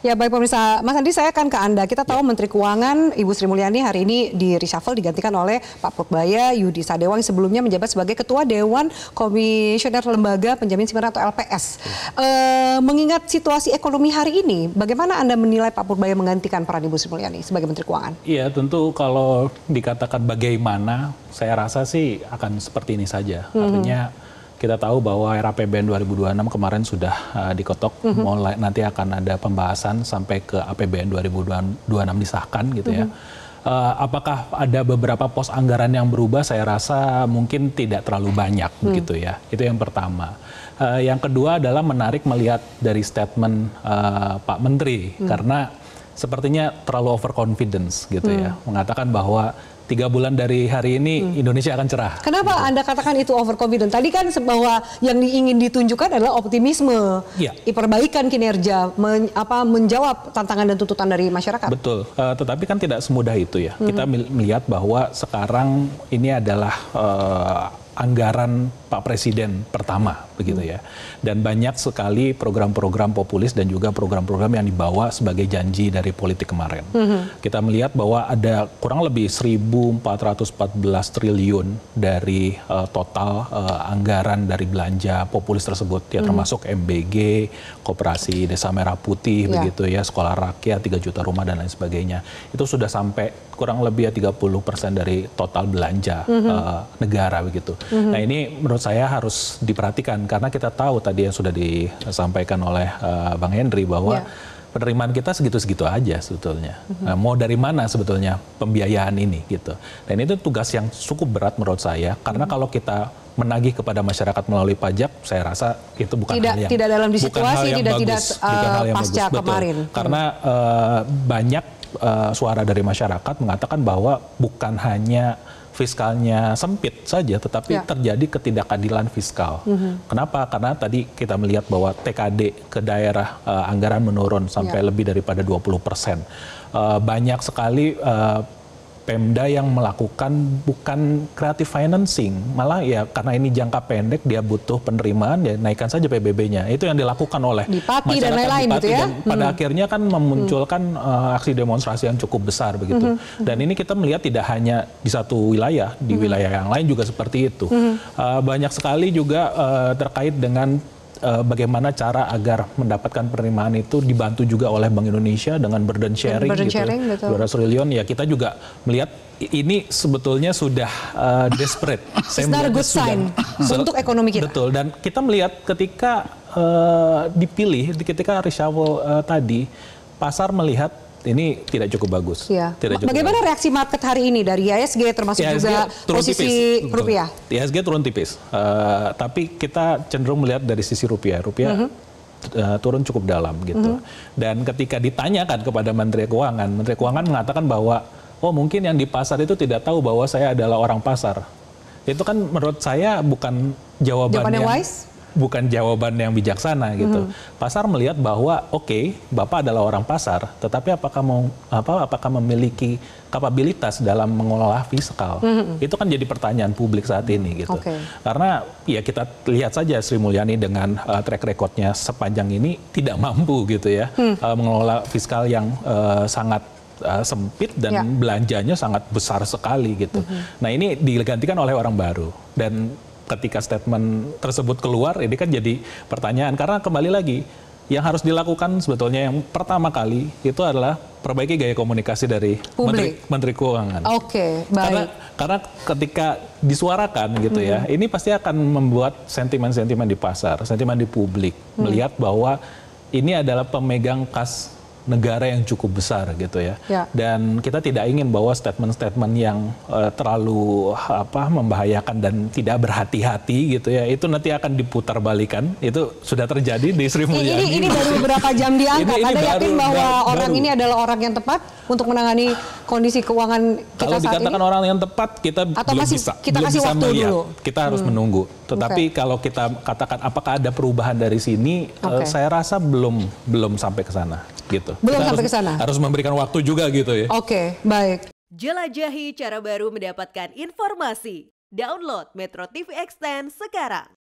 Ya baik pemirsa, Mas Andi saya akan ke Anda. Kita tahu Menteri Keuangan Ibu Sri Mulyani hari ini di reshuffle digantikan oleh Pak Purbaia Yudi Sadewa yang sebelumnya menjabat sebagai Ketua Dewan Komisioner Lembaga Penjamin Simpanan atau LPS. Mengingat situasi ekonomi hari ini, bagaimana Anda menilai Pak Purbaia menggantikan peran Ibu Sri Mulyani sebagai Menteri Keuangan? Iya, tentu kalau dikatakan bagaimana, saya rasa sih akan seperti ini saja. Artinya kita tahu bahwa RAPBN 2026 kemarin sudah diketok, mulai nanti akan ada pembahasan sampai ke APBN 2026 disahkan gitu ya. Apakah ada beberapa pos anggaran yang berubah? Saya rasa mungkin tidak terlalu banyak begitu ya. Itu yang pertama. Yang kedua adalah menarik melihat dari statement Pak Menteri karena sepertinya terlalu overconfidence gitu ya, mengatakan bahwa 3 bulan dari hari ini Indonesia akan cerah. Kenapa Anda katakan itu overconfident? Tadi kan bahwa yang ingin ditunjukkan adalah optimisme, perbaikan kinerja, menjawab tantangan dan tuntutan dari masyarakat. Betul, tetapi kan tidak semudah itu ya. Kita melihat bahwa sekarang ini adalah anggaran Pak Presiden pertama begitu ya, dan banyak sekali program-program populis dan juga program-program yang dibawa sebagai janji dari politik kemarin. Kita melihat bahwa ada kurang lebih 1.414 triliun dari total anggaran dari belanja populis tersebut ya, termasuk MBG, Koperasi Desa Merah Putih begitu ya, Sekolah Rakyat, 3 juta rumah dan lain sebagainya. Itu sudah sampai kurang lebih 30% dari total belanja negara begitu. Nah ini menurut saya harus diperhatikan karena kita tahu tadi yang sudah disampaikan oleh Bang Henry bahwa penerimaan kita segitu-segitu aja sebetulnya. Nah, mau dari mana sebetulnya pembiayaan ini gitu. Dan itu tugas yang cukup berat menurut saya karena kalau kita menagih kepada masyarakat melalui pajak, saya rasa itu bukan hal yang tidak dalam situasi tidak pasca kemarin. Karena banyak suara dari masyarakat mengatakan bahwa bukan hanya fiskalnya sempit saja, tetapi terjadi ketidakadilan fiskal. Kenapa? Karena tadi kita melihat bahwa TKD ke daerah anggaran menurun sampai lebih daripada 20%. Banyak sekali Pemda yang melakukan bukan creative financing, malah ya karena ini jangka pendek dia butuh penerimaan, ya naikkan saja PBB-nya. Itu yang dilakukan oleh Pati dan lain-lain gitu ya. Dan pada akhirnya kan memunculkan aksi demonstrasi yang cukup besar begitu. Dan ini kita melihat tidak hanya di satu wilayah, di wilayah yang lain juga seperti itu. Banyak sekali juga terkait dengan bagaimana cara agar mendapatkan penerimaan itu dibantu juga oleh Bank Indonesia dengan burden sharing, gitu. 200 triliun ya, kita juga melihat ini sebetulnya sudah desperate. Saya melihat good sign untuk ekonomi kita. Betul, dan kita melihat ketika dipilih, ketika reshuffle tadi, pasar melihat ini tidak cukup bagus. Bagaimana reaksi market hari ini dari IHSG termasuk juga posisi rupiah? IHSG turun tipis, tapi kita cenderung melihat dari sisi rupiah. Rupiah turun cukup dalam gitu. Dan ketika ditanyakan kepada Menteri Keuangan mengatakan bahwa oh mungkin yang di pasar itu tidak tahu bahwa saya adalah orang pasar. Itu kan menurut saya bukan jawaban yang wise. Bukan jawaban yang bijaksana gitu. Pasar melihat bahwa oke, Bapak adalah orang pasar, tetapi apakah memiliki kapabilitas dalam mengelola fiskal? Itu kan jadi pertanyaan publik saat ini gitu. Karena ya kita lihat saja Sri Mulyani dengan track recordnya sepanjang ini tidak mampu gitu ya mengelola fiskal yang sangat sempit dan belanjanya sangat besar sekali gitu. Nah ini digantikan oleh orang baru, dan ketika statement tersebut keluar, ini kan jadi pertanyaan. Karena kembali lagi, yang harus dilakukan sebetulnya yang pertama kali itu adalah perbaiki gaya komunikasi dari Menteri Keuangan. Baik. Karena ketika disuarakan gitu ya, ini pasti akan membuat sentimen-sentimen di pasar, sentimen di publik, melihat bahwa ini adalah pemegang kas negara yang cukup besar gitu ya. Dan kita tidak ingin bahwa statement-statement yang terlalu membahayakan dan tidak berhati-hati gitu ya, itu nanti akan diputar balikan. Itu sudah terjadi di Sri Mulyani. Ini baru beberapa jam diangkat. Anda yakin bahwa orang ini adalah orang yang tepat untuk menangani kondisi keuangan kita saat ini? Kalau dikatakan orang yang tepat, kita belum bisa melihat. Kita harus menunggu. Tetapi kalau kita katakan apakah ada perubahan dari sini, saya rasa belum sampai ke sana. Gitu. Belum sampai ke sana. Harus memberikan waktu juga gitu ya. Baik. Jelajahi cara baru mendapatkan informasi. Download Metro TV Extend sekarang.